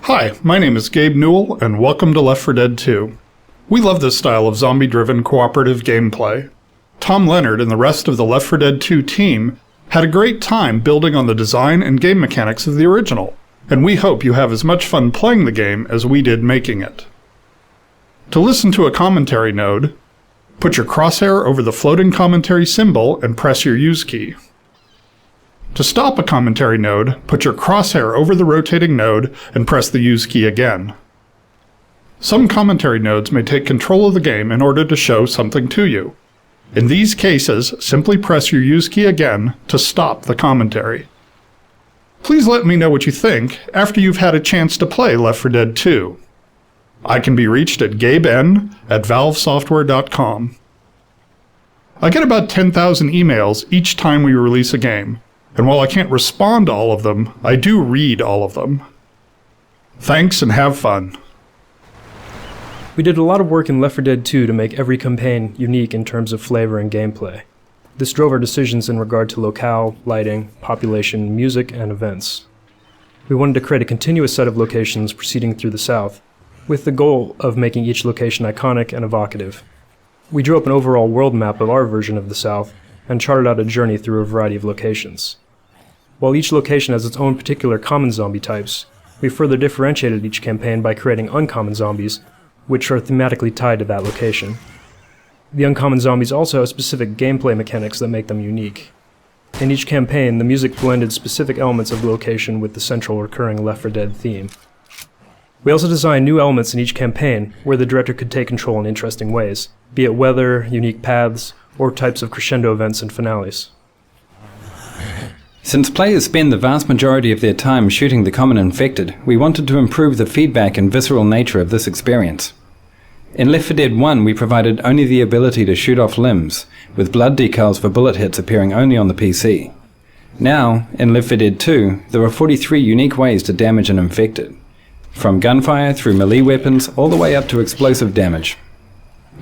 Hi, my name is Gabe Newell, and welcome to Left 4 Dead 2. We love this style of zombie-driven cooperative gameplay. Tom Leonard and the rest of the Left 4 Dead 2 team had a great time building on the design and game mechanics of the original, and we hope you have as much fun playing the game as we did making it. To listen to a commentary node, put your crosshair over the floating commentary symbol and press your use key. To stop a commentary node, put your crosshair over the rotating node and press the use key again. Some commentary nodes may take control of the game in order to show something to you. In these cases, simply press your use key again to stop the commentary. Please let me know what you think after you've had a chance to play Left 4 Dead 2. I can be reached at gaben@valvesoftware.com. I get about 10,000 emails each time we release a game, and while I can't respond to all of them, I do read all of them. Thanks and have fun. We did a lot of work in Left 4 Dead 2 to make every campaign unique in terms of flavor and gameplay. This drove our decisions in regard to locale, lighting, population, music, and events. We wanted to create a continuous set of locations proceeding through the South, with the goal of making each location iconic and evocative. We drew up an overall world map of our version of the South, and charted out a journey through a variety of locations. While each location has its own particular common zombie types, we further differentiated each campaign by creating uncommon zombies, which are thematically tied to that location. The uncommon zombies also have specific gameplay mechanics that make them unique. In each campaign, the music blended specific elements of the location with the central recurring Left 4 Dead theme. We also designed new elements in each campaign, where the director could take control in interesting ways, be it weather, unique paths, or types of crescendo events and finales. Since players spend the vast majority of their time shooting the common infected, we wanted to improve the feedback and visceral nature of this experience. In Left 4 Dead 1, we provided only the ability to shoot off limbs, with blood decals for bullet hits appearing only on the PC. Now, in Left 4 Dead 2, there are 43 unique ways to damage an infected, from gunfire through melee weapons all the way up to explosive damage.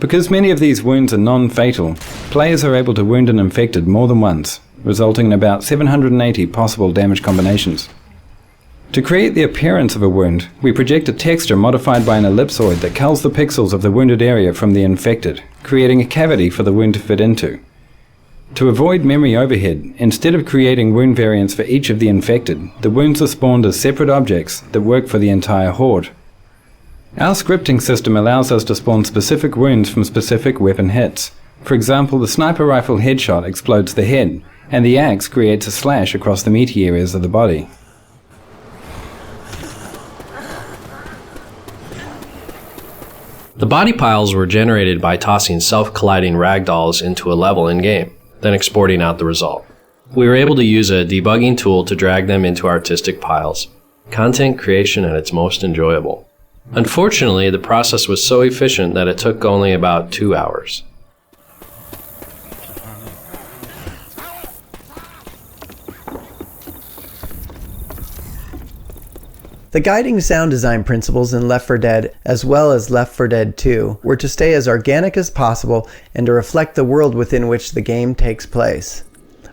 Because many of these wounds are non-fatal, players are able to wound an infected more than once, resulting in about 780 possible damage combinations. To create the appearance of a wound, we project a texture modified by an ellipsoid that culls the pixels of the wounded area from the infected, creating a cavity for the wound to fit into. To avoid memory overhead, instead of creating wound variants for each of the infected, the wounds are spawned as separate objects that work for the entire horde. Our scripting system allows us to spawn specific wounds from specific weapon hits. For example, the sniper rifle headshot explodes the head, and the axe creates a slash across the meaty areas of the body. The body piles were generated by tossing self-colliding ragdolls into a level in-game, then exporting out the result. We were able to use a debugging tool to drag them into artistic piles. Content creation at its most enjoyable. Unfortunately, the process was so efficient that it took only about 2 hours. The guiding sound design principles in Left 4 Dead, as well as Left 4 Dead 2, were to stay as organic as possible and to reflect the world within which the game takes place.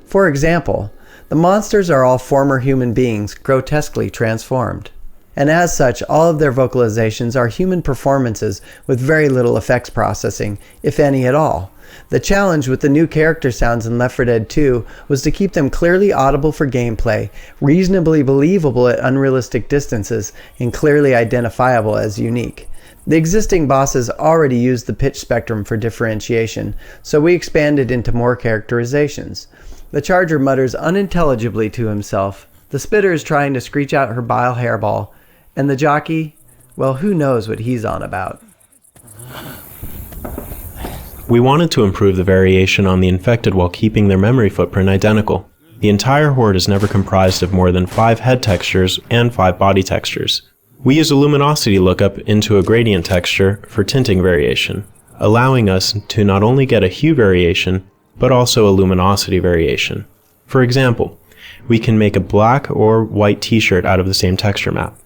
For example, the monsters are all former human beings grotesquely transformed. And as such, all of their vocalizations are human performances with very little effects processing, if any at all. The challenge with the new character sounds in Left 4 Dead 2 was to keep them clearly audible for gameplay, reasonably believable at unrealistic distances, and clearly identifiable as unique. The existing bosses already used the pitch spectrum for differentiation, so we expanded into more characterizations. The Charger mutters unintelligibly to himself, the Spitter is trying to screech out her bile hairball, and the Jockey, well, who knows what he's on about. We wanted to improve the variation on the infected while keeping their memory footprint identical. The entire horde is never comprised of more than 5 head textures and 5 body textures. We use a luminosity lookup into a gradient texture for tinting variation, allowing us to not only get a hue variation, but also a luminosity variation. For example, we can make a black or white t-shirt out of the same texture map.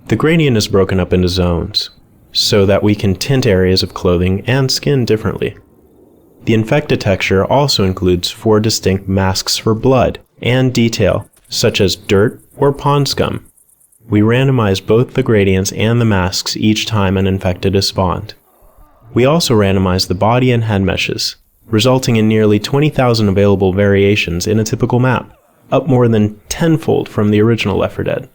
The gradient is broken up into zones, so that we can tint areas of clothing and skin differently. The infected texture also includes 4 distinct masks for blood and detail, such as dirt or pond scum. We randomize both the gradients and the masks each time an infected is spawned. We also randomize the body and head meshes, resulting in nearly 20,000 available variations in a typical map, up more than tenfold from the original Left 4 Dead.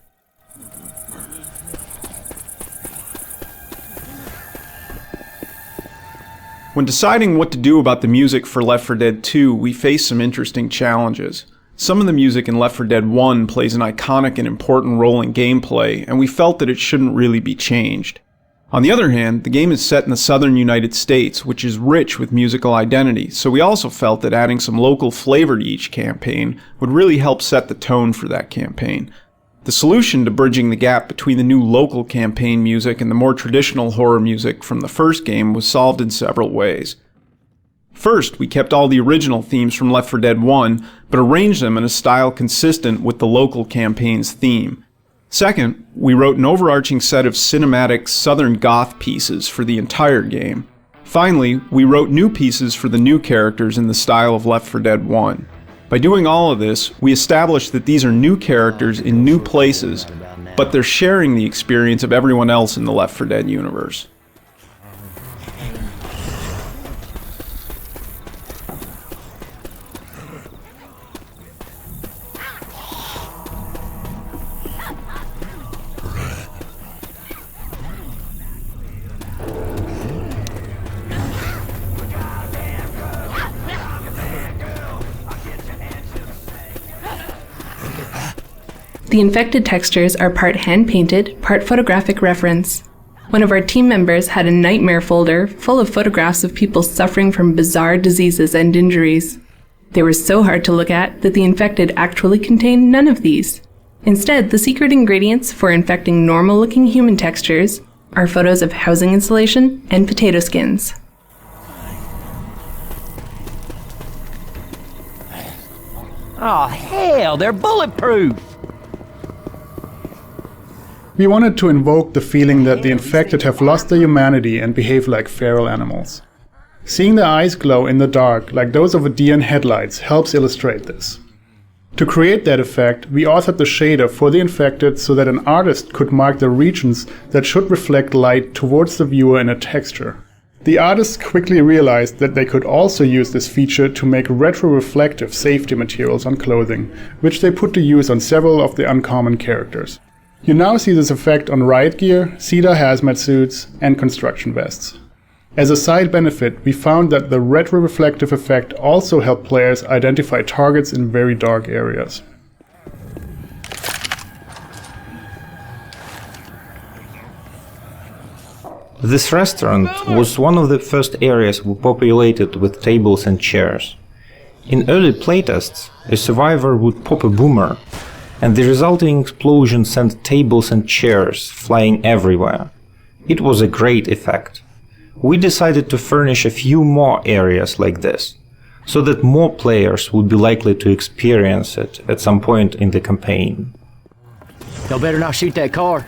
When deciding what to do about the music for Left 4 Dead 2, we faced some interesting challenges. Some of the music in Left 4 Dead 1 plays an iconic and important role in gameplay, and we felt that it shouldn't really be changed. On the other hand, the game is set in the southern United States, which is rich with musical identity, so we also felt that adding some local flavor to each campaign would really help set the tone for that campaign. The solution to bridging the gap between the new local campaign music and the more traditional horror music from the first game was solved in several ways. First, we kept all the original themes from Left 4 Dead 1, but arranged them in a style consistent with the local campaign's theme. Second, we wrote an overarching set of cinematic Southern Goth pieces for the entire game. Finally, we wrote new pieces for the new characters in the style of Left 4 Dead 1. By doing all of this, we established that these are new characters in new places, but they're sharing the experience of everyone else in the Left 4 Dead universe. The infected textures are part hand-painted, part photographic reference. One of our team members had a nightmare folder full of photographs of people suffering from bizarre diseases and injuries. They were so hard to look at that the infected actually contained none of these. Instead, the secret ingredients for infecting normal-looking human textures are photos of housing insulation and potato skins. Oh hell, they're bulletproof! We wanted to invoke the feeling that the infected have lost their humanity and behave like feral animals. Seeing their eyes glow in the dark like those of a deer in headlights helps illustrate this. To create that effect, we authored the shader for the infected so that an artist could mark the regions that should reflect light towards the viewer in a texture. The artists quickly realized that they could also use this feature to make retro-reflective safety materials on clothing, which they put to use on several of the uncommon characters. You now see this effect on riot gear, cedar hazmat suits, and construction vests. As a side benefit, we found that the retro-reflective effect also helped players identify targets in very dark areas. This restaurant was one of the first areas we populated with tables and chairs. In early playtests, a survivor would pop a boomer, and the resulting explosion sent tables and chairs flying everywhere. It was a great effect. We decided to furnish a few more areas like this, so that more players would be likely to experience it at some point in the campaign. Y'all better not shoot that car.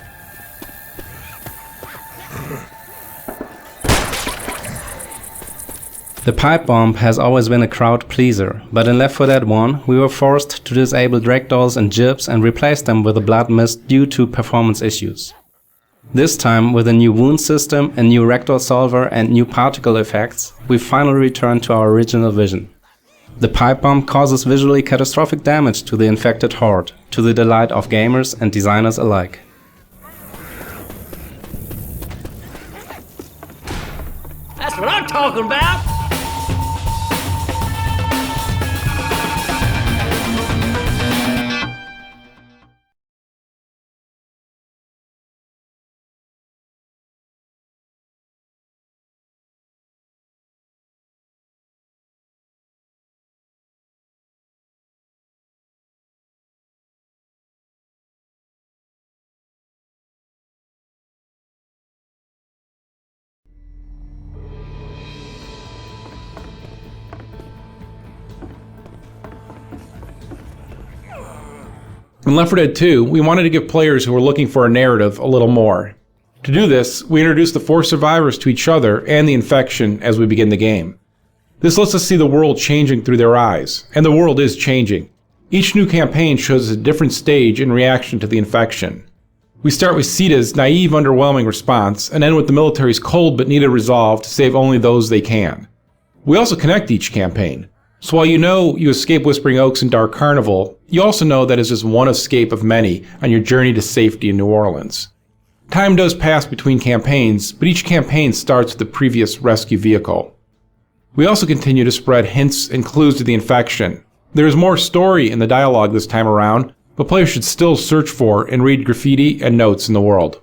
The pipe bomb has always been a crowd pleaser, but in Left 4 Dead 1 we were forced to disable ragdolls and jibs and replace them with a blood mist due to performance issues. This time, with a new wound system, a new ragdoll solver and new particle effects, we finally returned to our original vision. The pipe bomb causes visually catastrophic damage to the infected horde, to the delight of gamers and designers alike. That's what I'm talking about! In Left 4 Dead 2, we wanted to give players who were looking for a narrative a little more. To do this, we introduced the 4 survivors to each other and the infection as we begin the game. This lets us see the world changing through their eyes, and the world is changing. Each new campaign shows a different stage in reaction to the infection. We start with Sita's naive, underwhelming response, and end with the military's cold but needed resolve to save only those they can. We also connect each campaign. So while you know you escape Whispering Oaks and Dark Carnival, you also know that it's just one escape of many on your journey to safety in New Orleans. Time does pass between campaigns, but each campaign starts with the previous rescue vehicle. We also continue to spread hints and clues to the infection. There is more story in the dialogue this time around, but players should still search for and read graffiti and notes in the world.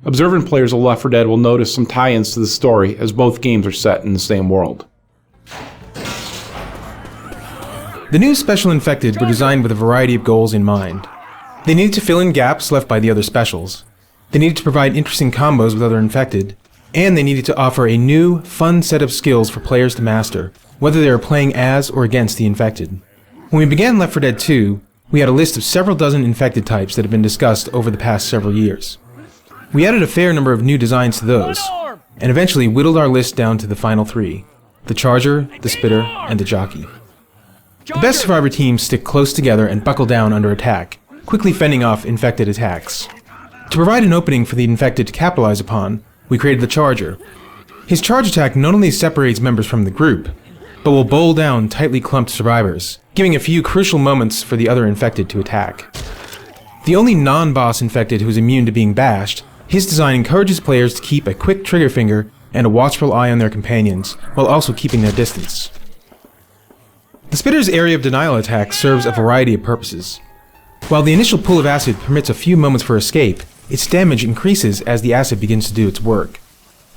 Observant players of Left 4 Dead will notice some tie-ins to the story as both games are set in the same world. The new Special Infected were designed with a variety of goals in mind. They needed to fill in gaps left by the other specials. They needed to provide interesting combos with other Infected, and they needed to offer a new, fun set of skills for players to master, whether they are playing as or against the Infected. When we began Left 4 Dead 2, we had a list of several dozen Infected types that have been discussed over the past several years. We added a fair number of new designs to those, and eventually whittled our list down to the final 3: the Charger, the Spitter, and the Jockey. The best Survivor teams stick close together and buckle down under attack, quickly fending off Infected attacks. To provide an opening for the Infected to capitalize upon, we created the Charger. His charge attack not only separates members from the group, but will bowl down tightly clumped survivors, giving a few crucial moments for the other Infected to attack. The only non-boss Infected who is immune to being bashed, his design encourages players to keep a quick trigger finger and a watchful eye on their companions, while also keeping their distance. The Spitter's area of denial attack serves a variety of purposes. While the initial pool of acid permits a few moments for escape, its damage increases as the acid begins to do its work.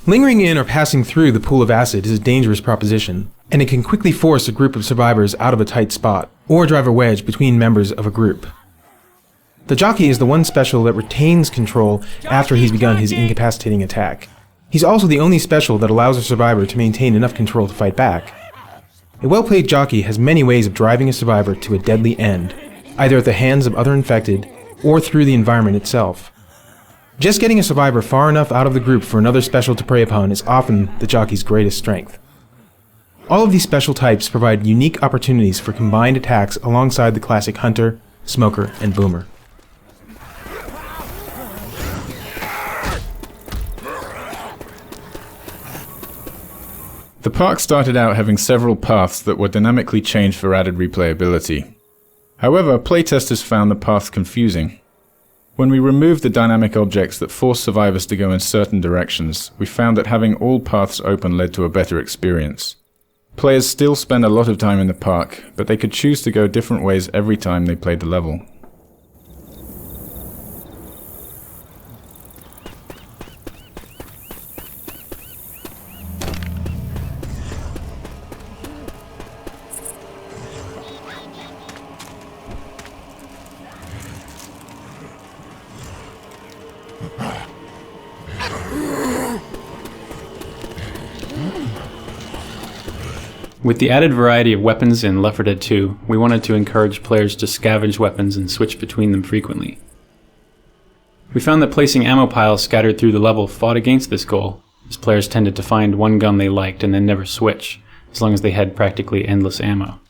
Lingering in or passing through the pool of acid is a dangerous proposition, and it can quickly force a group of survivors out of a tight spot, or drive a wedge between members of a group. The Jockey is the one special that retains control after he's begun his incapacitating attack. He's also the only special that allows a survivor to maintain enough control to fight back. A well-played Jockey has many ways of driving a survivor to a deadly end, either at the hands of other Infected, or through the environment itself. Just getting a survivor far enough out of the group for another special to prey upon is often the Jockey's greatest strength. All of these special types provide unique opportunities for combined attacks alongside the classic Hunter, Smoker, and Boomer. The park started out having several paths that were dynamically changed for added replayability. However, playtesters found the paths confusing. When we removed the dynamic objects that forced survivors to go in certain directions, we found that having all paths open led to a better experience. Players still spend a lot of time in the park, but they could choose to go different ways every time they played the level. With the added variety of weapons in Left 4 Dead 2, we wanted to encourage players to scavenge weapons and switch between them frequently. We found that placing ammo piles scattered through the level fought against this goal, as players tended to find one gun they liked and then never switch, as long as they had practically endless ammo.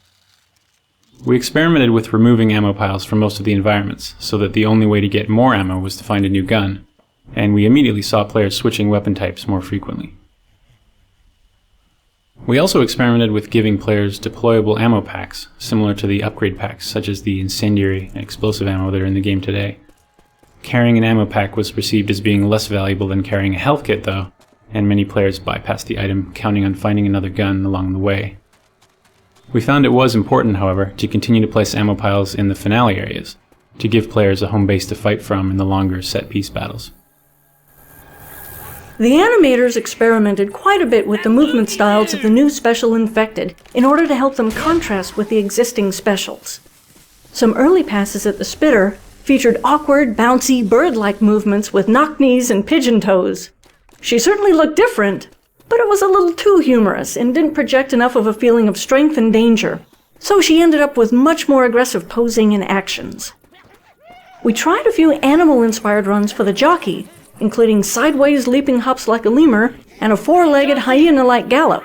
We experimented with removing ammo piles from most of the environments, so that the only way to get more ammo was to find a new gun, and we immediately saw players switching weapon types more frequently. We also experimented with giving players deployable ammo packs, similar to the upgrade packs such as the incendiary and explosive ammo that are in the game today. Carrying an ammo pack was perceived as being less valuable than carrying a health kit though, and many players bypassed the item, counting on finding another gun along the way. We found it was important, however, to continue to place ammo piles in the finale areas, to give players a home base to fight from in the longer set-piece battles. The animators experimented quite a bit with the movement styles of the new Special Infected in order to help them contrast with the existing specials. Some early passes at the Spitter featured awkward, bouncy, bird-like movements with knock knees and pigeon toes. She certainly looked different, but it was a little too humorous and didn't project enough of a feeling of strength and danger, so she ended up with much more aggressive posing and actions. We tried a few animal-inspired runs for the Jockey, including sideways leaping hops like a lemur and a four-legged hyena-like gallop.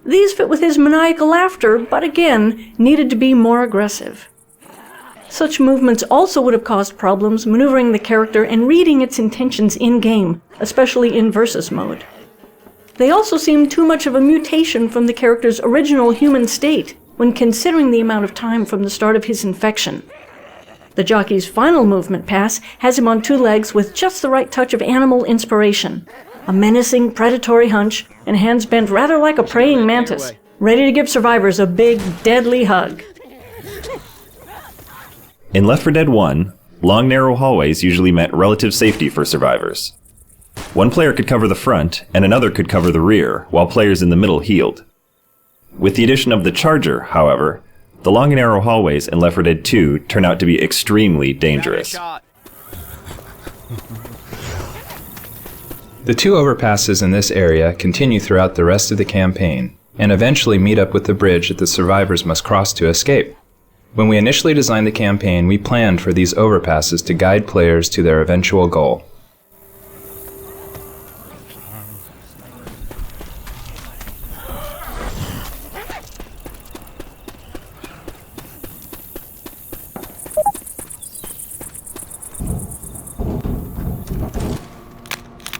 These fit with his maniacal laughter, but again, needed to be more aggressive. Such movements also would have caused problems maneuvering the character and reading its intentions in-game, especially in versus mode. They also seem too much of a mutation from the character's original human state when considering the amount of time from the start of his infection. The jockey's final movement pass has him on 2 legs with just the right touch of animal inspiration, a menacing, predatory hunch, and hands bent rather like a praying mantis, ready to give survivors a big, deadly hug. In Left 4 Dead 1, long narrow hallways usually meant relative safety for survivors. One player could cover the front, and another could cover the rear, while players in the middle healed. With the addition of the Charger, however, the long and narrow hallways in Left 4 Dead 2 turn out to be extremely dangerous. The 2 overpasses in this area continue throughout the rest of the campaign, and eventually meet up with the bridge that the survivors must cross to escape. When we initially designed the campaign, we planned for these overpasses to guide players to their eventual goal.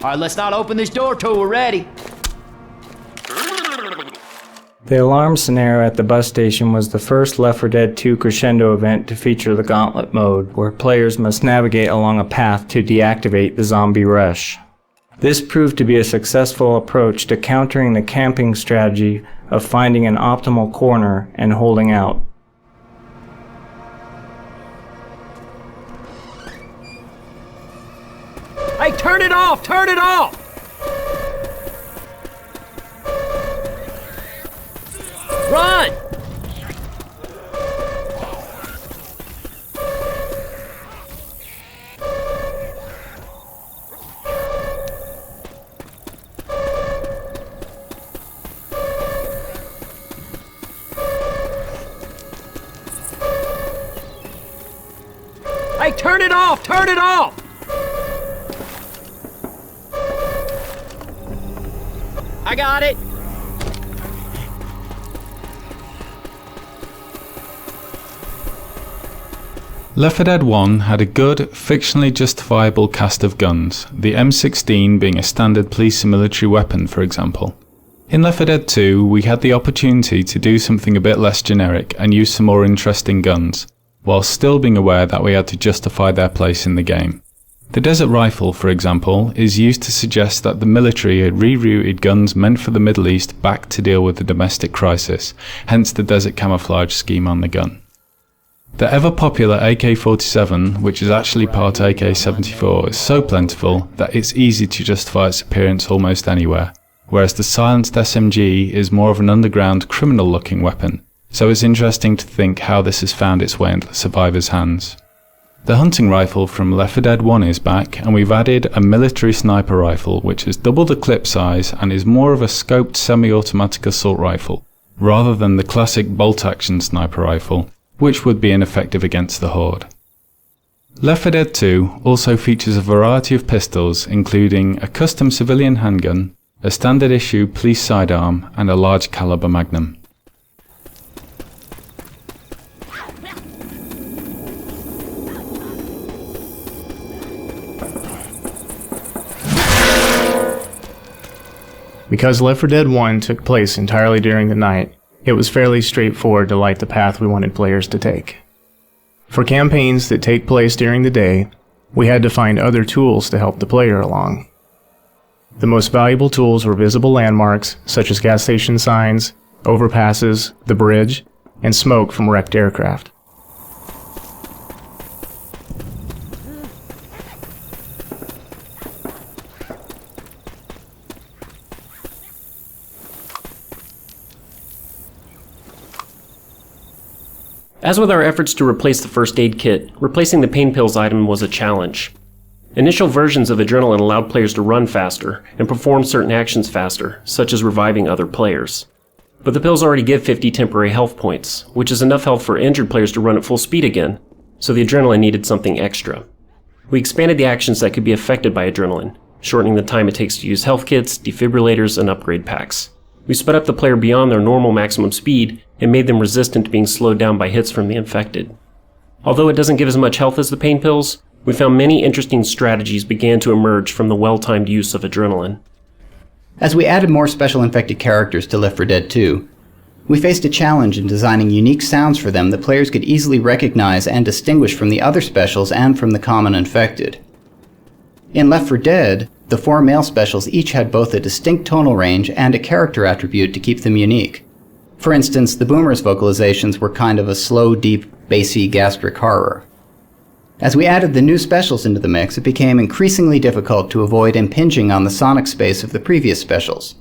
All right, let's not open this door till we're ready. The alarm scenario at the bus station was the first Left 4 Dead 2 crescendo event to feature the Gauntlet mode, where players must navigate along a path to deactivate the zombie rush. This proved to be a successful approach to countering the camping strategy of finding an optimal corner and holding out. Hey, turn it off! Turn it off! Run! Hey, turn it off! Turn it off! I got it! Left 4 Dead 1 had a good, fictionally justifiable cast of guns, the M16 being a standard police and military weapon, for example. In Left 4 Dead 2, we had the opportunity to do something a bit less generic and use some more interesting guns, while still being aware that we had to justify their place in the game. The Desert Rifle, for example, is used to suggest that the military had rerouted guns meant for the Middle East back to deal with the domestic crisis, hence the desert camouflage scheme on the gun. The ever-popular AK-47, which is actually part AK-74, is so plentiful that it's easy to justify its appearance almost anywhere, whereas the silenced SMG is more of an underground, criminal-looking weapon, so it's interesting to think how this has found its way into the survivors' hands. The hunting rifle from Left 4 Dead 1 is back, and we've added a military sniper rifle which is double the clip size and is more of a scoped semi-automatic assault rifle, rather than the classic bolt-action sniper rifle, which would be ineffective against the Horde. Left 4 Dead 2 also features a variety of pistols, including a custom civilian handgun, a standard issue police sidearm, and a large caliber magnum. Because Left 4 Dead 1 took place entirely during the night, it was fairly straightforward to light the path we wanted players to take. For campaigns that take place during the day, we had to find other tools to help the player along. The most valuable tools were visible landmarks, such as gas station signs, overpasses, the bridge, and smoke from wrecked aircraft. As with our efforts to replace the first aid kit, replacing the pain pills item was a challenge. Initial versions of Adrenaline allowed players to run faster and perform certain actions faster, such as reviving other players. But the pills already give 50 temporary health points, which is enough health for injured players to run at full speed again, so the Adrenaline needed something extra. We expanded the actions that could be affected by Adrenaline, shortening the time it takes to use health kits, defibrillators, and upgrade packs. We sped up the player beyond their normal maximum speed and made them resistant to being slowed down by hits from the infected. Although it doesn't give as much health as the pain pills, we found many interesting strategies began to emerge from the well-timed use of adrenaline. As we added more special infected characters to Left 4 Dead 2, we faced a challenge in designing unique sounds for them that players could easily recognize and distinguish from the other specials and from the common infected. In Left 4 Dead, the 4 male specials each had both a distinct tonal range and a character attribute to keep them unique. For instance, the Boomer's vocalizations were kind of a slow, deep, bassy gastric horror. As we added the new specials into the mix, it became increasingly difficult to avoid impinging on the sonic space of the previous specials.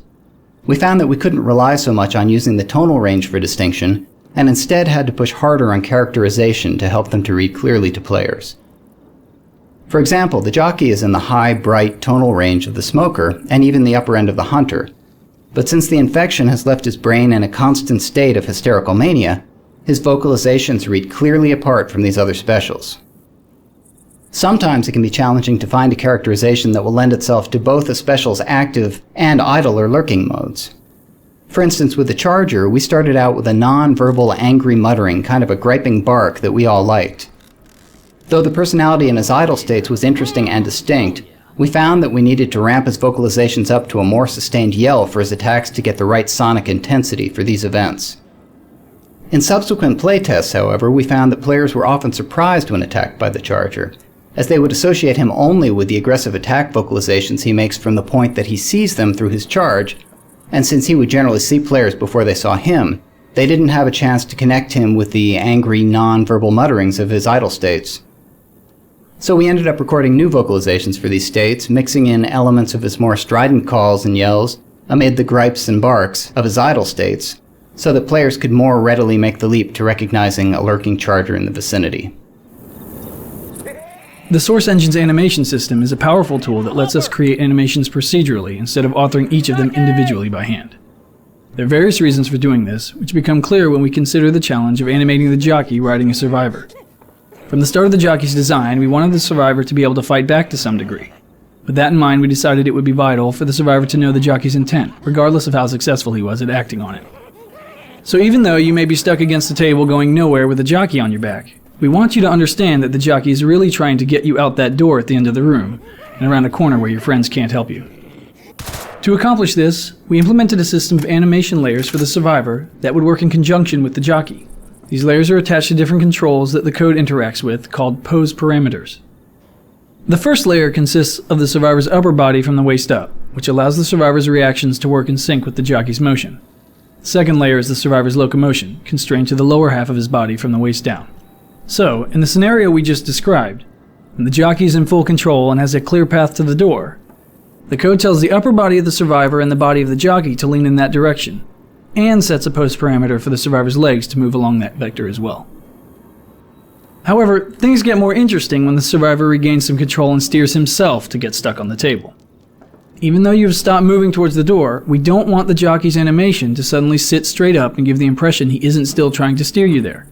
We found that we couldn't rely so much on using the tonal range for distinction, and instead had to push harder on characterization to help them to read clearly to players. For example, the jockey is in the high, bright tonal range of the smoker, and even the upper end of the hunter. But since the infection has left his brain in a constant state of hysterical mania, his vocalizations read clearly apart from these other specials. Sometimes it can be challenging to find a characterization that will lend itself to both a special's active and idle or lurking modes. For instance, with the Charger, we started out with a non-verbal angry muttering, kind of a griping bark that we all liked. Though the personality in his idle states was interesting and distinct, we found that we needed to ramp his vocalizations up to a more sustained yell for his attacks to get the right sonic intensity for these events. In subsequent playtests, however, we found that players were often surprised when attacked by the Charger, as they would associate him only with the aggressive attack vocalizations he makes from the point that he sees them through his charge, and since he would generally see players before they saw him, they didn't have a chance to connect him with the angry, non-verbal mutterings of his idle states. So we ended up recording new vocalizations for these states, mixing in elements of his more strident calls and yells amid the gripes and barks of his idle states, so that players could more readily make the leap to recognizing a lurking Charger in the vicinity. The Source Engine's animation system is a powerful tool that lets us create animations procedurally instead of authoring each of them individually by hand. There are various reasons for doing this, which become clear when we consider the challenge of animating the jockey riding a survivor. From the start of the jockey's design, we wanted the survivor to be able to fight back to some degree. With that in mind, we decided it would be vital for the survivor to know the jockey's intent, regardless of how successful he was at acting on it. So even though you may be stuck against the table going nowhere with a jockey on your back, we want you to understand that the jockey is really trying to get you out that door at the end of the room, and around a corner where your friends can't help you. To accomplish this, we implemented a system of animation layers for the survivor that would work in conjunction with the jockey. These layers are attached to different controls that the code interacts with, called pose parameters. The first layer consists of the survivor's upper body from the waist up, which allows the survivor's reactions to work in sync with the jockey's motion. The second layer is the survivor's locomotion, constrained to the lower half of his body from the waist down. So, in the scenario we just described, when the jockey is in full control and has a clear path to the door, the code tells the upper body of the survivor and the body of the jockey to lean in that direction, and sets a post parameter for the survivor's legs to move along that vector as well. However, things get more interesting when the survivor regains some control and steers himself to get stuck on the table. Even though you've stopped moving towards the door, we don't want the jockey's animation to suddenly sit straight up and give the impression he isn't still trying to steer you there.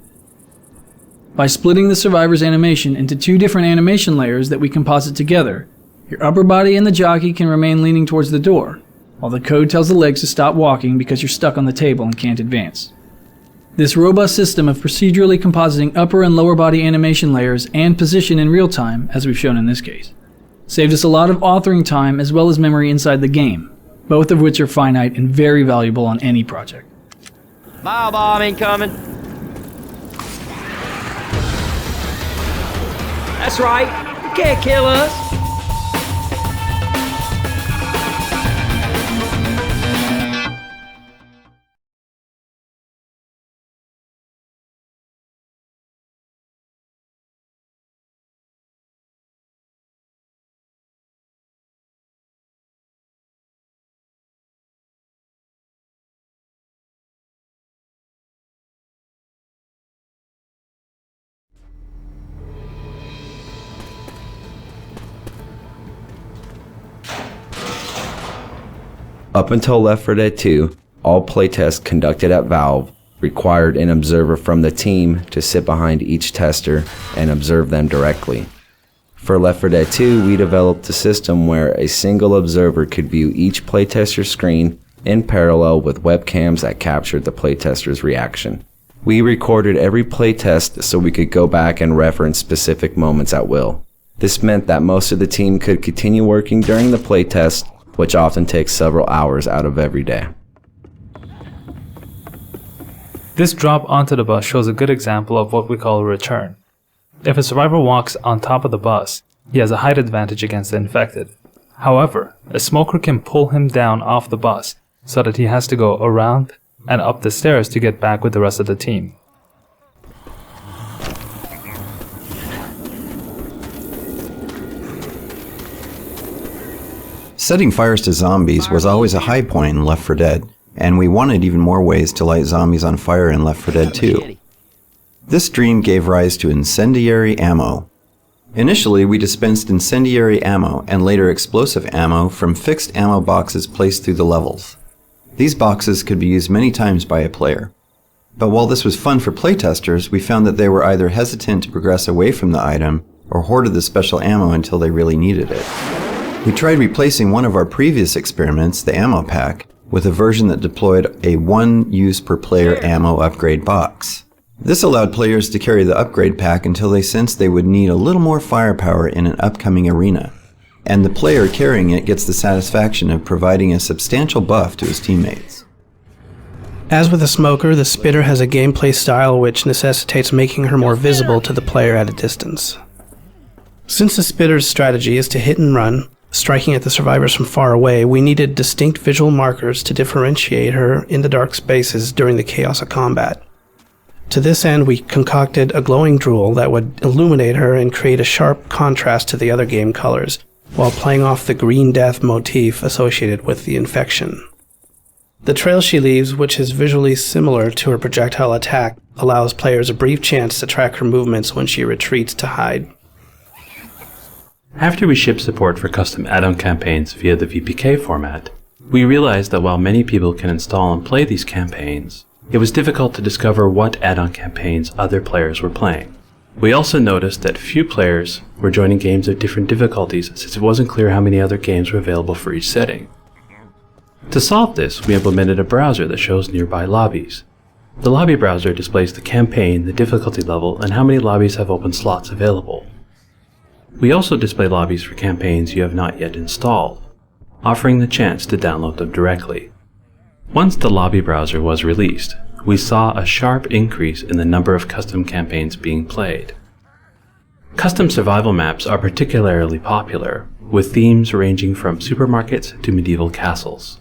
By splitting the survivor's animation into two different animation layers that we composite together, your upper body and the jockey can remain leaning towards the door, while the code tells the legs to stop walking because you're stuck on the table and can't advance. This robust system of procedurally compositing upper and lower body animation layers and position in real time, as we've shown in this case, saved us a lot of authoring time as well as memory inside the game, both of which are finite and very valuable on any project. Mile bomb incoming. That's right. You can't kill us. Up until Left 4 Dead 2, all playtests conducted at Valve required an observer from the team to sit behind each tester and observe them directly. For Left 4 Dead 2, we developed a system where a single observer could view each playtester's screen in parallel with webcams that captured the playtester's reaction. We recorded every playtest so we could go back and reference specific moments at will. This meant that most of the team could continue working during the playtest, which often takes several hours out of every day. This drop onto the bus shows a good example of what we call a return. If a survivor walks on top of the bus, he has a height advantage against the infected. However, a smoker can pull him down off the bus so that he has to go around and up the stairs to get back with the rest of the team. Setting fires to zombies was always a high point in Left 4 Dead, and we wanted even more ways to light zombies on fire in Left 4 Dead 2. This dream gave rise to incendiary ammo. Initially, we dispensed incendiary ammo and later explosive ammo from fixed ammo boxes placed through the levels. These boxes could be used many times by a player. But while this was fun for playtesters, we found that they were either hesitant to progress away from the item or hoarded the special ammo until they really needed it. We tried replacing one of our previous experiments, the ammo pack, with a version that deployed a 1 use per player ammo upgrade box. This allowed players to carry the upgrade pack until they sensed they would need a little more firepower in an upcoming arena, and the player carrying it gets the satisfaction of providing a substantial buff to his teammates. As with the smoker, the spitter has a gameplay style which necessitates making her more visible to the player at a distance. Since the spitter's strategy is to hit and run, striking at the survivors from far away, we needed distinct visual markers to differentiate her in the dark spaces during the chaos of combat. To this end, we concocted a glowing drool that would illuminate her and create a sharp contrast to the other game colors, while playing off the green death motif associated with the infection. The trail she leaves, which is visually similar to her projectile attack, allows players a brief chance to track her movements when she retreats to hide. After we shipped support for custom add-on campaigns via the VPK format, we realized that while many people can install and play these campaigns, it was difficult to discover what add-on campaigns other players were playing. We also noticed that few players were joining games of different difficulties since it wasn't clear how many other games were available for each setting. To solve this, we implemented a browser that shows nearby lobbies. The lobby browser displays the campaign, the difficulty level, and how many lobbies have open slots available. We also display lobbies for campaigns you have not yet installed, offering the chance to download them directly. Once the lobby browser was released, we saw a sharp increase in the number of custom campaigns being played. Custom survival maps are particularly popular, with themes ranging from supermarkets to medieval castles.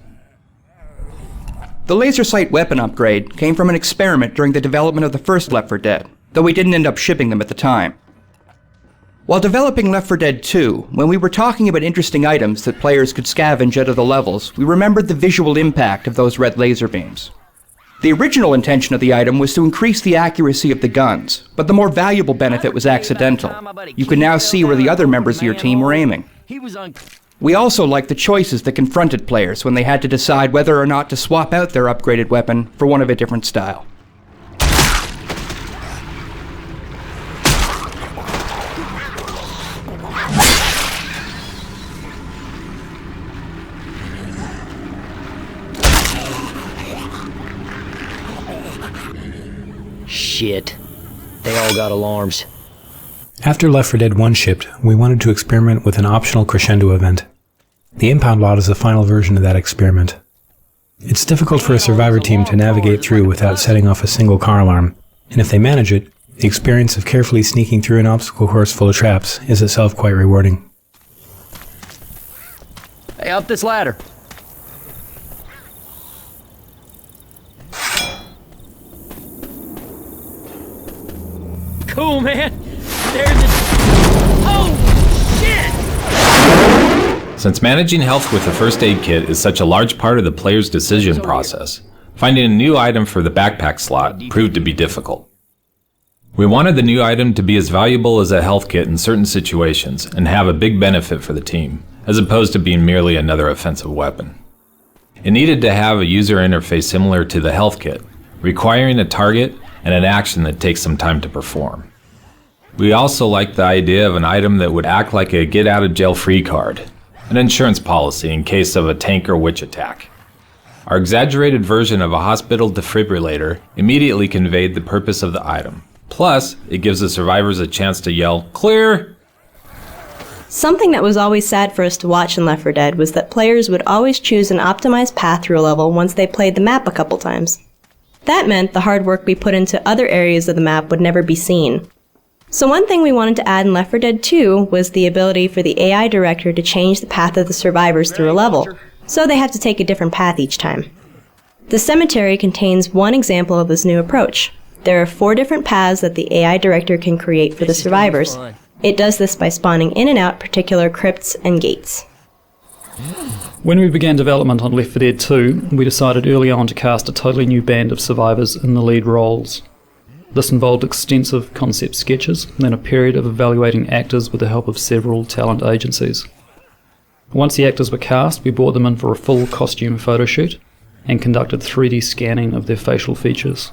The laser sight weapon upgrade came from an experiment during the development of the first Left 4 Dead, though we didn't end up shipping them at the time. While developing Left 4 Dead 2, when we were talking about interesting items that players could scavenge out of the levels, we remembered the visual impact of those red laser beams. The original intention of the item was to increase the accuracy of the guns, but the more valuable benefit was accidental. You could now see where the other members of your team were aiming. We also liked the choices that confronted players when they had to decide whether or not to swap out their upgraded weapon for one of a different style. Shit. They all got alarms. After Left 4 Dead 1 shipped, we wanted to experiment with an optional crescendo event. The impound lot is the final version of that experiment. It's difficult for a survivor team to navigate through without setting off a single car alarm, and if they manage it, the experience of carefully sneaking through an obstacle course full of traps is itself quite rewarding. Hey, up this ladder. Cool, man. There's a... Oh, shit! Since managing health with a first aid kit is such a large part of the player's decision process, finding a new item for the backpack slot proved to be difficult. We wanted the new item to be as valuable as a health kit in certain situations and have a big benefit for the team, as opposed to being merely another offensive weapon. It needed to have a user interface similar to the health kit, requiring a target and an action that takes some time to perform. We also liked the idea of an item that would act like a get-out-of-jail-free card, an insurance policy in case of a tank or witch attack. Our exaggerated version of a hospital defibrillator immediately conveyed the purpose of the item. Plus, it gives the survivors a chance to yell, "Clear!" Something that was always sad for us to watch in Left 4 Dead was that players would always choose an optimized path through a level once they played the map a couple times. That meant the hard work we put into other areas of the map would never be seen. So one thing we wanted to add in Left 4 Dead 2 was the ability for the AI director to change the path of the survivors through a level, so they have to take a different path each time. The cemetery contains one example of this new approach. There are 4 different paths that the AI director can create for the survivors. It does this by spawning in and out particular crypts and gates. When we began development on Left 4 Dead 2, we decided early on to cast a totally new band of survivors in the lead roles. This involved extensive concept sketches, then a period of evaluating actors with the help of several talent agencies. Once the actors were cast, we brought them in for a full costume photo shoot and conducted 3D scanning of their facial features.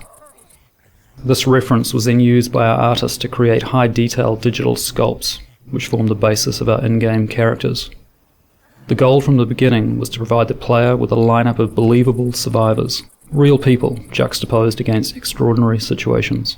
This reference was then used by our artists to create high-detail digital sculpts, which formed the basis of our in-game characters. The goal from the beginning was to provide the player with a lineup of believable survivors, real people juxtaposed against extraordinary situations.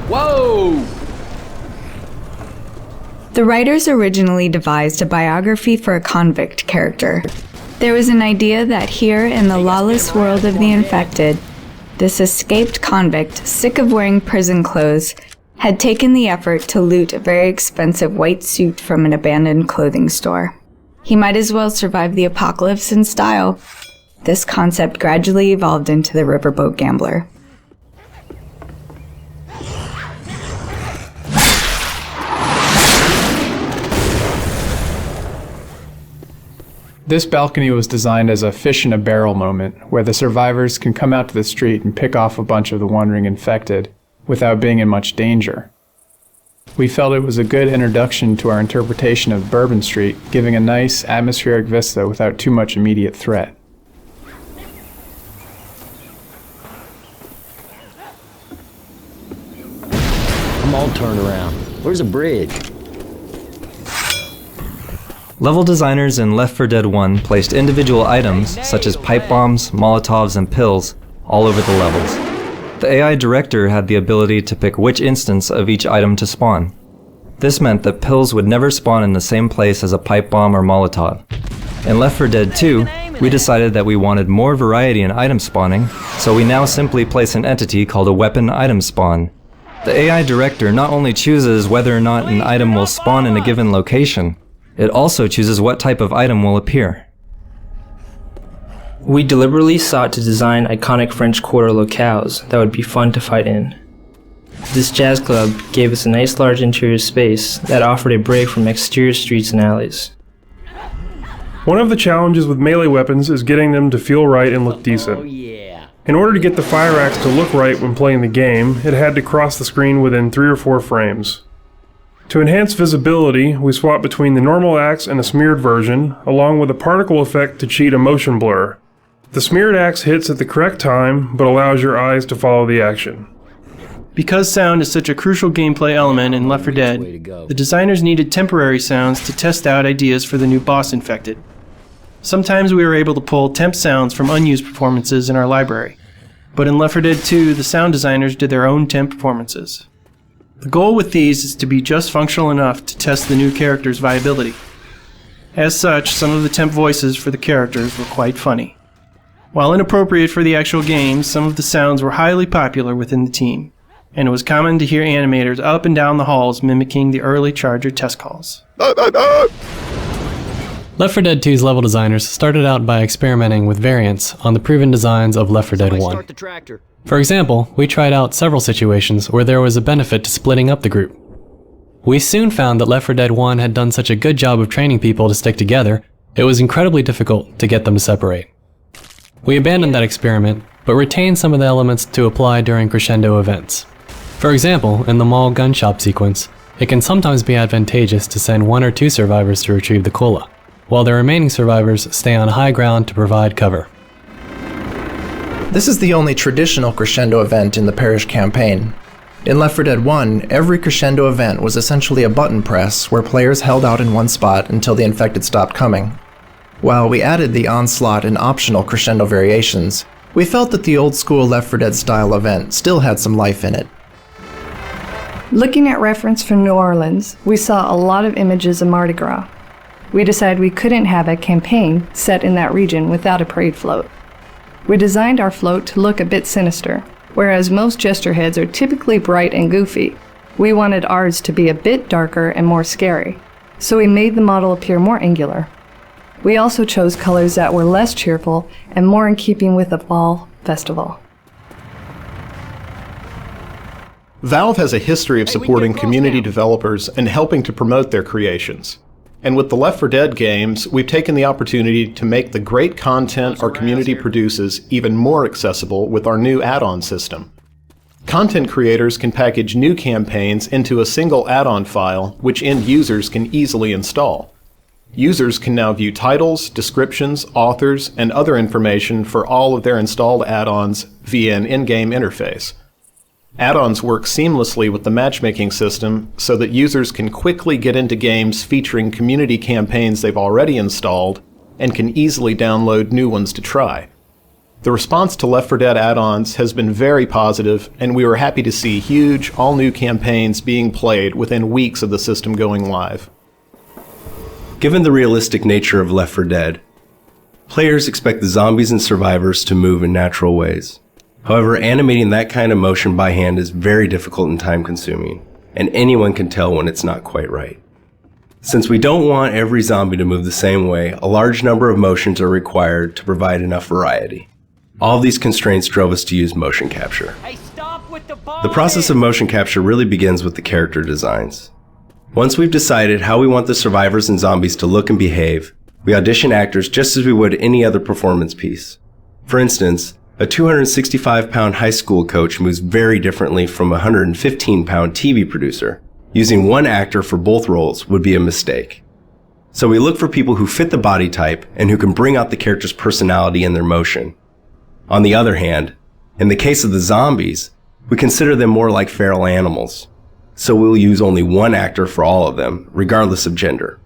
Whoa! The writers originally devised a biography for a convict character. There was an idea that here in the lawless world of the infected, this escaped convict, sick of wearing prison clothes, had taken the effort to loot a very expensive white suit from an abandoned clothing store. He might as well survive the apocalypse in style. This concept gradually evolved into the riverboat gambler. This balcony was designed as a fish-in-a-barrel moment, where the survivors can come out to the street and pick off a bunch of the wandering infected, without being in much danger. We felt it was a good introduction to our interpretation of Bourbon Street, giving a nice atmospheric vista without too much immediate threat. Come on, turn around. Where's a bridge? Level designers in Left 4 Dead 1 placed individual items, such as pipe bombs, Molotovs, and pills, all over the levels. The AI director had the ability to pick which instance of each item to spawn. This meant that pills would never spawn in the same place as a pipe bomb or Molotov. In Left 4 Dead 2, we decided that we wanted more variety in item spawning, so we now simply place an entity called a weapon item spawn. The AI director not only chooses whether or not an item will spawn in a given location, it also chooses what type of item will appear. We deliberately sought to design iconic French Quarter locales that would be fun to fight in. This jazz club gave us a nice large interior space that offered a break from exterior streets and alleys. One of the challenges with melee weapons is getting them to feel right and look decent. In order to get the fire axe to look right when playing the game, it had to cross the screen within 3 or 4 frames. To enhance visibility, we swapped between the normal axe and a smeared version, along with a particle effect to cheat a motion blur. The smeared axe hits at the correct time, but allows your eyes to follow the action. Because sound is such a crucial gameplay element in Left 4 Dead, the designers needed temporary sounds to test out ideas for the new boss infected. Sometimes we were able to pull temp sounds from unused performances in our library. but in Left 4 Dead 2, the sound designers did their own temp performances. The goal with these is to be just functional enough to test the new character's viability. As such, some of the temp voices for the characters were quite funny. While inappropriate for the actual game, some of the sounds were highly popular within the team, and it was common to hear animators up and down the halls mimicking the early Charger test calls. Left 4 Dead 2's level designers started out by experimenting with variants on the proven designs of Left 4 Dead 1. For example, we tried out several situations where there was a benefit to splitting up the group. We soon found that Left 4 Dead 1 had done such a good job of training people to stick together, it was incredibly difficult to get them to separate. We abandoned that experiment, but retained some of the elements to apply during crescendo events. For example, in the mall gun shop sequence, it can sometimes be advantageous to send 1 or 2 survivors to retrieve the cola, while the remaining survivors stay on high ground to provide cover. This is the only traditional crescendo event in the Parish campaign. In Left 4 Dead 1, every crescendo event was essentially a button press where players held out in one spot until the infected stopped coming. While we added the onslaught and optional crescendo variations, we felt that the old school Left 4 Dead style event still had some life in it. Looking at reference from New Orleans, we saw a lot of images of Mardi Gras. We decided we couldn't have a campaign set in that region without a parade float. We designed our float to look a bit sinister. Whereas most jester heads are typically bright and goofy, we wanted ours to be a bit darker and more scary, so we made the model appear more angular. We also chose colors that were less cheerful and more in keeping with the fall festival. Valve has a history of supporting community developers and helping to promote their creations. And with the Left 4 Dead games, we've taken the opportunity to make the great content our community produces even more accessible with our new add-on system. Content creators can package new campaigns into a single add-on file, which end users can easily install. Users can now view titles, descriptions, authors, and other information for all of their installed add-ons via an in-game interface. Add-ons work seamlessly with the matchmaking system so that users can quickly get into games featuring community campaigns they've already installed and can easily download new ones to try. The response to Left 4 Dead add-ons has been very positive, and we were happy to see huge, all-new campaigns being played within weeks of the system going live. Given the realistic nature of Left 4 Dead, players expect the zombies and survivors to move in natural ways. However, animating that kind of motion by hand is very difficult and time-consuming, and anyone can tell when it's not quite right. Since we don't want every zombie to move the same way, a large number of motions are required to provide enough variety. All of these constraints drove us to use motion capture. The process of motion capture really begins with the character designs. Once we've decided how we want the survivors and zombies to look and behave, we audition actors just as we would any other performance piece. For instance, a 265-pound high school coach moves very differently from a 115-pound TV producer. Using one actor for both roles would be a mistake. So we look for people who fit the body type and who can bring out the character's personality in their motion. On the other hand, in the case of the zombies, we consider them more like feral animals. So we'll use only one actor for all of them, regardless of gender.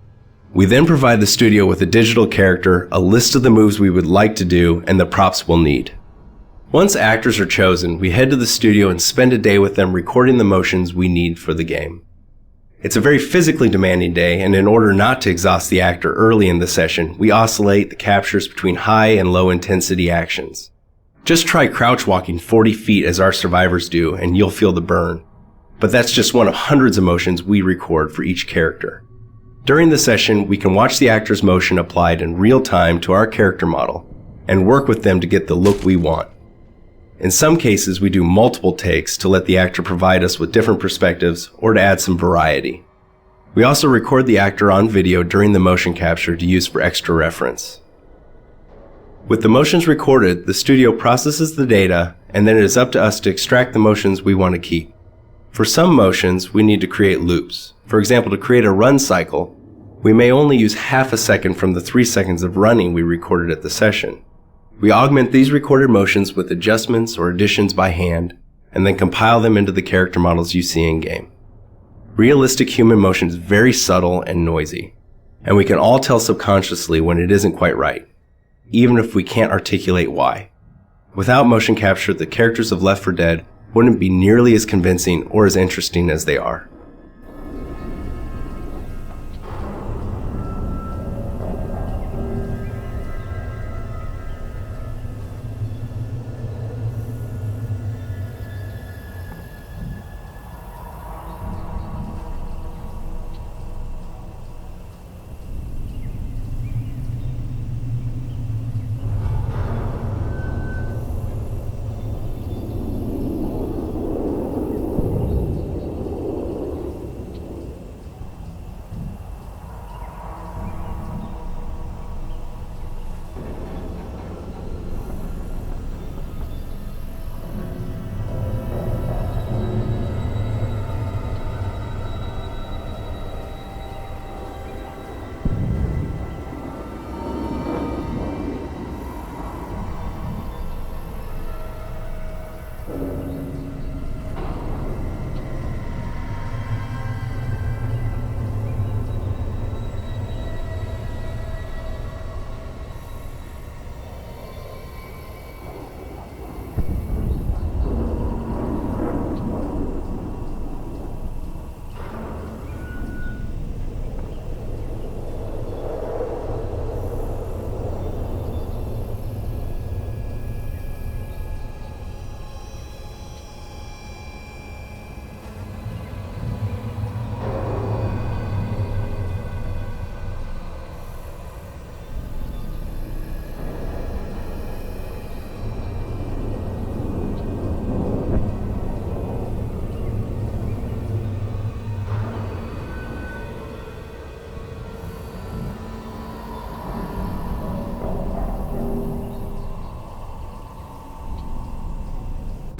We then provide the studio with a digital character, a list of the moves we would like to do, and the props we'll need. Once actors are chosen, we head to the studio and spend a day with them recording the motions we need for the game. It's a very physically demanding day, and in order not to exhaust the actor early in the session, we oscillate the captures between high and low intensity actions. Just try crouch walking 40 feet as our survivors do, and you'll feel the burn. But that's just one of hundreds of motions we record for each character. During the session, we can watch the actor's motion applied in real time to our character model, and work with them to get the look we want. In some cases, we do multiple takes to let the actor provide us with different perspectives or to add some variety. We also record the actor on video during the motion capture to use for extra reference. With the motions recorded, the studio processes the data, and then it is up to us to extract the motions we want to keep. For some motions, we need to create loops. For example, to create a run cycle, we may only use half a second from the 3 seconds of running we recorded at the session. We augment these recorded motions with adjustments or additions by hand, and then compile them into the character models you see in-game. Realistic human motion is very subtle and noisy, and we can all tell subconsciously when it isn't quite right, even if we can't articulate why. Without motion capture, the characters of Left 4 Dead wouldn't be nearly as convincing or as interesting as they are.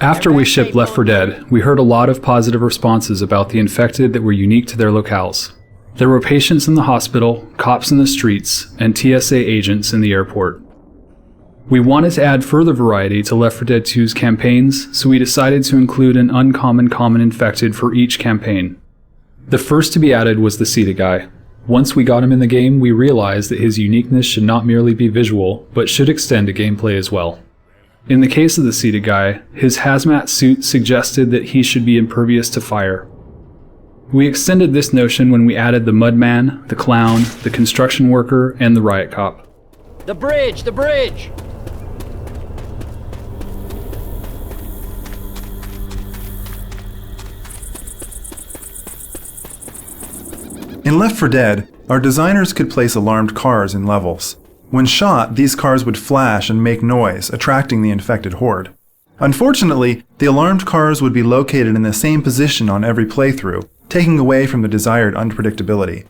After we shipped Left 4 Dead, we heard a lot of positive responses about the infected that were unique to their locales. There were patients in the hospital, cops in the streets, and TSA agents in the airport. We wanted to add further variety to Left 4 Dead 2's campaigns, so we decided to include an uncommon common infected for each campaign. The first to be added was the Ceta guy. Once we got him in the game, we realized that his uniqueness should not merely be visual, but should extend to gameplay as well. In the case of the Ceta guy, his hazmat suit suggested that he should be impervious to fire. We extended this notion when we added the Mudman, the Clown, the Construction Worker, and the Riot Cop. The bridge! The bridge! In Left 4 Dead, our designers could place alarmed cars in levels. When shot, these cars would flash and make noise, attracting the infected horde. Unfortunately, the alarmed cars would be located in the same position on every playthrough, taking away from the desired unpredictability.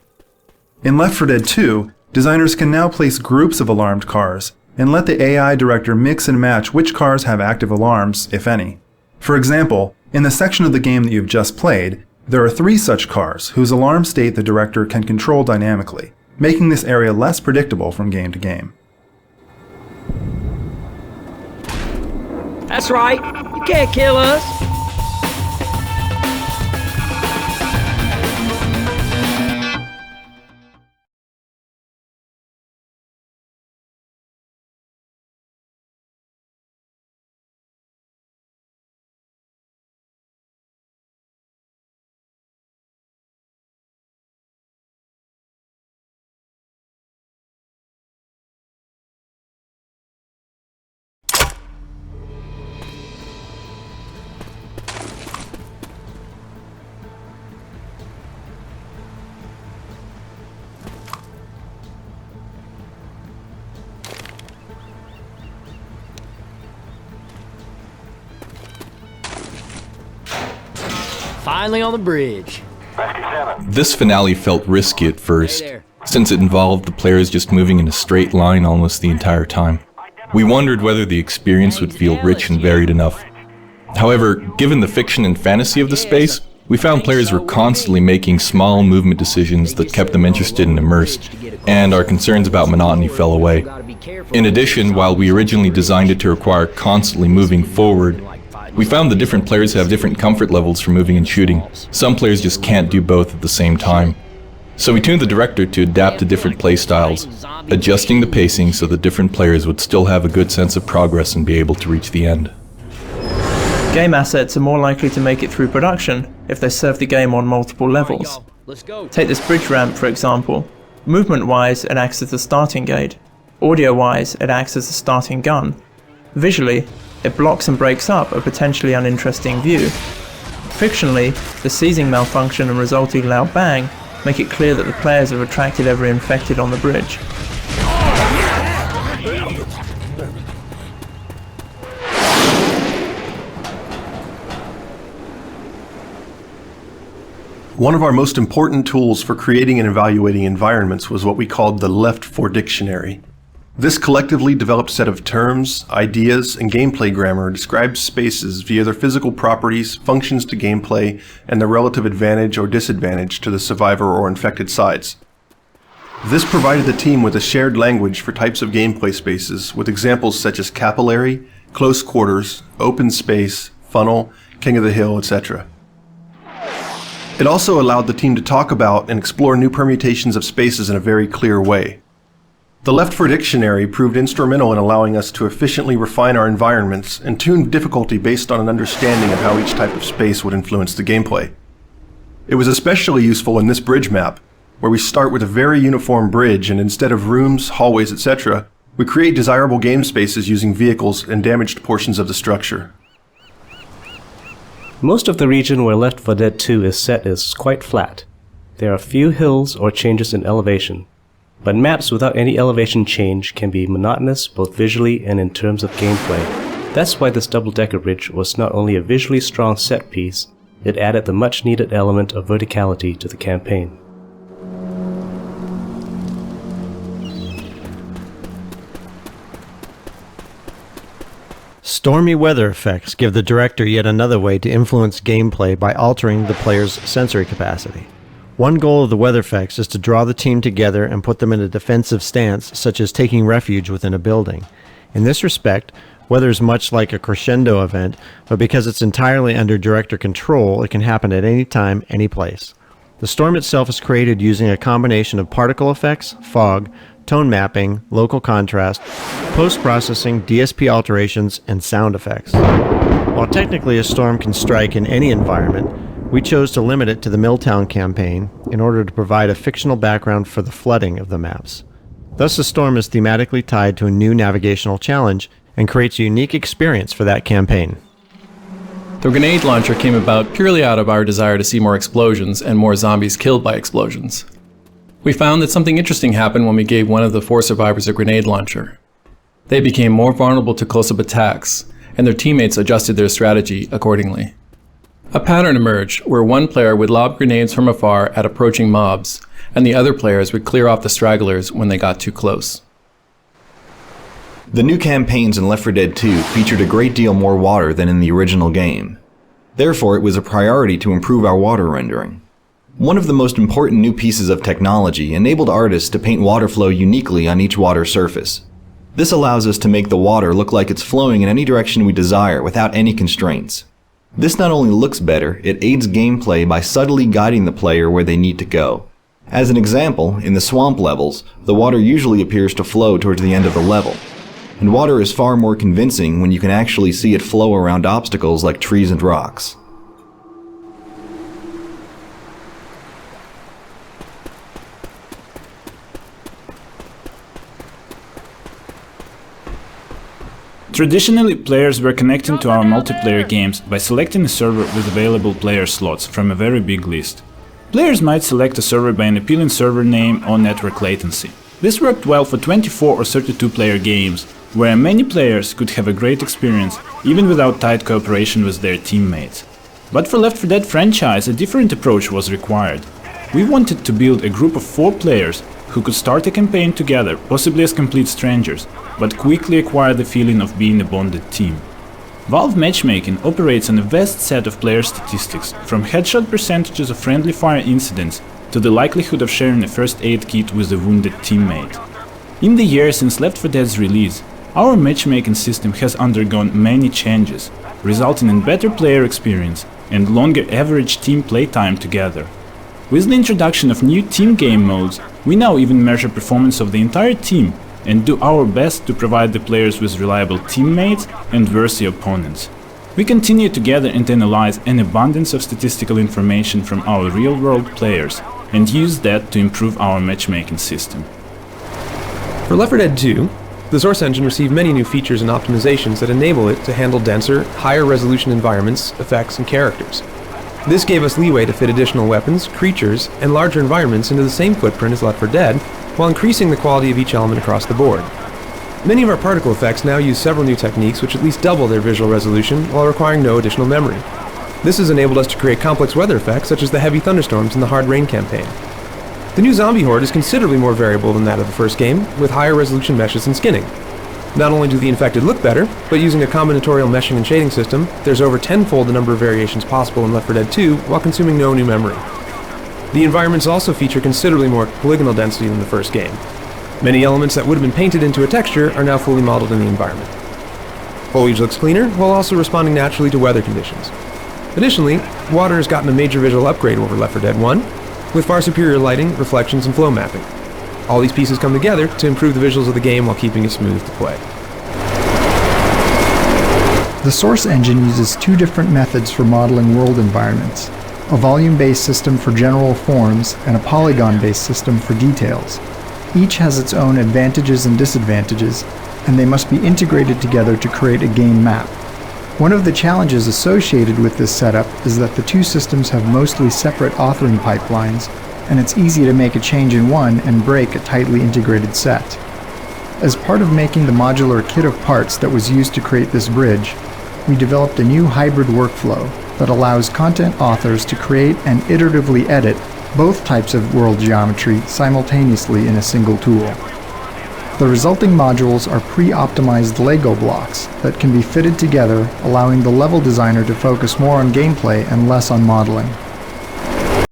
In Left 4 Dead 2, designers can now place groups of alarmed cars and let the AI director mix and match which cars have active alarms, if any. For example, in the section of the game that you've just played, there are 3 such cars whose alarm state the director can control dynamically, making this area less predictable from game to game. That's right. You can't kill us. Finally on the bridge. This finale felt risky at first, since it involved the players just moving in a straight line almost the entire time. We wondered whether the experience would feel rich and varied enough. However, given the fiction and fantasy of the space, we found players were constantly making small movement decisions that kept them interested and immersed, and our concerns about monotony fell away. In addition, while we originally designed it to require constantly moving forward, we found that different players have different comfort levels for moving and shooting. Some players just can't do both at the same time. So we tuned the director to adapt to different playstyles, adjusting the pacing so the different players would still have a good sense of progress and be able to reach the end. Game assets are more likely to make it through production if they serve the game on multiple levels. Take this bridge ramp for example. Movement-wise, it acts as the starting gate. Audio-wise, it acts as the starting gun. Visually, it blocks and breaks up a potentially uninteresting view. Fictionally, the seizing malfunction and resulting loud bang make it clear that the players have attracted every infected on the bridge. One of our most important tools for creating and evaluating environments was what we called the Left for Dictionary. This collectively developed set of terms, ideas, and gameplay grammar describes spaces via their physical properties, functions to gameplay, and their relative advantage or disadvantage to the survivor or infected sides. This provided the team with a shared language for types of gameplay spaces with examples such as capillary, close quarters, open space, funnel, king of the hill, etc. It also allowed the team to talk about and explore new permutations of spaces in a very clear way. The Left for Dictionary proved instrumental in allowing us to efficiently refine our environments and tune difficulty based on an understanding of how each type of space would influence the gameplay. It was especially useful in this bridge map, where we start with a very uniform bridge and instead of rooms, hallways, etc., we create desirable game spaces using vehicles and damaged portions of the structure. Most of the region where Left 4 Dead 2 is set is quite flat. There are few hills or changes in elevation, but maps without any elevation change can be monotonous both visually and in terms of gameplay. That's why this double-decker bridge was not only a visually strong set piece, it added the much-needed element of verticality to the campaign. Stormy weather effects give the director yet another way to influence gameplay by altering the player's sensory capacity. One goal of the weather effects is to draw the team together and put them in a defensive stance, such as taking refuge within a building. In this respect, weather is much like a crescendo event, but because it's entirely under director control, it can happen at any time, any place. The storm itself is created using a combination of particle effects, fog, tone mapping, local contrast, post-processing, DSP alterations, and sound effects. While technically a storm can strike in any environment, we chose to limit it to the Milltown campaign in order to provide a fictional background for the flooding of the maps. Thus the storm is thematically tied to a new navigational challenge and creates a unique experience for that campaign. The grenade launcher came about purely out of our desire to see more explosions and more zombies killed by explosions. We found that something interesting happened when we gave one of the 4 survivors a grenade launcher. They became more vulnerable to close-up attacks, and their teammates adjusted their strategy accordingly. A pattern emerged where one player would lob grenades from afar at approaching mobs, and the other players would clear off the stragglers when they got too close. The new campaigns in Left 4 Dead 2 featured a great deal more water than in the original game. Therefore, it was a priority to improve our water rendering. One of the most important new pieces of technology enabled artists to paint water flow uniquely on each water surface. This allows us to make the water look like it's flowing in any direction we desire without any constraints. This not only looks better, it aids gameplay by subtly guiding the player where they need to go. As an example, in the swamp levels, the water usually appears to flow towards the end of the level. And water is far more convincing when you can actually see it flow around obstacles like trees and rocks. Traditionally, players were connecting to our multiplayer games by selecting a server with available player slots from a very big list. Players might select a server by an appealing server name or network latency. This worked well for 24 or 32 player games, where many players could have a great experience even without tight cooperation with their teammates. But for Left 4 Dead franchise, a different approach was required. We wanted to build a group of 4 players who could start a campaign together, possibly as complete strangers, but quickly acquire the feeling of being a bonded team. Valve matchmaking operates on a vast set of player statistics, from headshot percentages of friendly fire incidents to the likelihood of sharing a first aid kit with a wounded teammate. In the years since Left 4 Dead's release, our matchmaking system has undergone many changes, resulting in better player experience and longer average team playtime together. With the introduction of new team game modes, we now even measure performance of the entire team and do our best to provide the players with reliable teammates and worthy opponents. We continue to gather and analyze an abundance of statistical information from our real-world players and use that to improve our matchmaking system. For Left 4 Dead 2, the Source Engine received many new features and optimizations that enable it to handle denser, higher resolution environments, effects, and characters. This gave us leeway to fit additional weapons, creatures, and larger environments into the same footprint as Left 4 Dead, while increasing the quality of each element across the board. Many of our particle effects now use several new techniques which at least double their visual resolution while requiring no additional memory. This has enabled us to create complex weather effects such as the heavy thunderstorms in the Hard Rain campaign. The new zombie horde is considerably more variable than that of the first game, with higher resolution meshes and skinning. Not only do the infected look better, but using a combinatorial meshing and shading system, there's over tenfold the number of variations possible in Left 4 Dead 2 while consuming no new memory. The environments also feature considerably more polygonal density than the first game. Many elements that would have been painted into a texture are now fully modeled in the environment. Foliage looks cleaner, while also responding naturally to weather conditions. Additionally, water has gotten a major visual upgrade over Left 4 Dead 1, with far superior lighting, reflections, and flow mapping. All these pieces come together to improve the visuals of the game while keeping it smooth to play. The Source Engine uses two different methods for modeling world environments: a volume-based system for general forms and a polygon-based system for details. Each has its own advantages and disadvantages, and they must be integrated together to create a game map. One of the challenges associated with this setup is that the two systems have mostly separate authoring pipelines, and it's easy to make a change in one and break a tightly integrated set. As part of making the modular kit of parts that was used to create this bridge, we developed a new hybrid workflow that allows content authors to create and iteratively edit both types of world geometry simultaneously in a single tool. The resulting modules are pre-optimized Lego blocks that can be fitted together, allowing the level designer to focus more on gameplay and less on modeling.